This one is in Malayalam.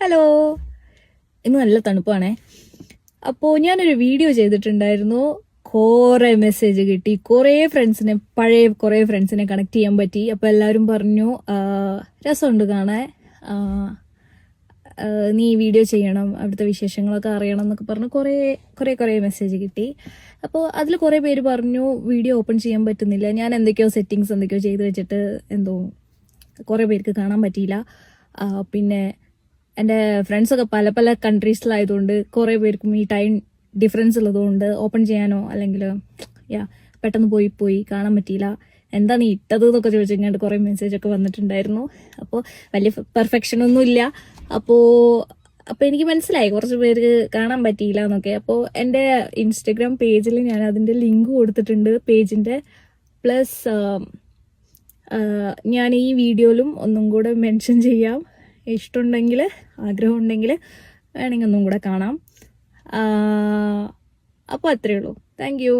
ഹലോ, ഇന്ന് നല്ല തണുപ്പാണേ. അപ്പോൾ ഞാനൊരു വീഡിയോ ചെയ്തിട്ടുണ്ടായിരുന്നു. കുറേ മെസ്സേജ് കിട്ടി, പഴയ കുറേ ഫ്രണ്ട്സിനെ കണക്ട് ചെയ്യാൻ പറ്റി. അപ്പോൾ എല്ലാവരും പറഞ്ഞു രസമുണ്ട് കാണാൻ, നീ വീഡിയോ ചെയ്യണം, അവിടുത്തെ വിശേഷങ്ങളൊക്കെ അറിയണം എന്നൊക്കെ പറഞ്ഞ് കുറേ മെസ്സേജ് കിട്ടി. അപ്പോൾ അതിൽ കുറേ പേര് പറഞ്ഞു വീഡിയോ ഓപ്പൺ ചെയ്യാൻ പറ്റുന്നില്ല. ഞാൻ സെറ്റിങ്സ് എന്തൊക്കെയോ ചെയ്ത് വെച്ചിട്ട് കുറേ പേർക്ക് കാണാൻ പറ്റിയില്ല. പിന്നെ എൻ്റെ ഫ്രണ്ട്സൊക്കെ പല കൺട്രീസിലായതുകൊണ്ട് കുറേ പേർക്കും ഈ ടൈം ഡിഫറൻസ് ഉള്ളതുകൊണ്ട് ഓപ്പൺ ചെയ്യാനോ അല്ലെങ്കിൽ പെട്ടെന്ന് പോയി കാണാൻ പറ്റിയില്ല. എന്താ നീ ഇട്ടത് എന്നൊക്കെ ചോദിച്ചിങ്ങാണ്ട് കുറേ മെസ്സേജൊക്കെ വന്നിട്ടുണ്ടായിരുന്നു. അപ്പോൾ വലിയ പെർഫെക്ഷനൊന്നും ഇല്ല. അപ്പോൾ എനിക്ക് മനസ്സിലായി കുറച്ച് പേർക്ക് കാണാൻ പറ്റിയില്ല എന്നൊക്കെ. അപ്പോൾ എൻ്റെ ഇൻസ്റ്റഗ്രാം പേജിൽ ഞാൻ അതിൻ്റെ ലിങ്ക് കൊടുത്തിട്ടുണ്ട്, പേജിൻ്റെ. പ്ലസ് ഞാൻ ഈ വീഡിയോയിലും ഒന്നും കൂടെ മെൻഷൻ ചെയ്യാം. ഇഷ്ടമുണ്ടെങ്കിൽ, ആഗ്രഹമുണ്ടെങ്കിൽ വേണമെങ്കിൽ ഒന്നും കൂടെ കാണാം. അപ്പോൾ അത്രയേ ഉള്ളൂ. Thank you.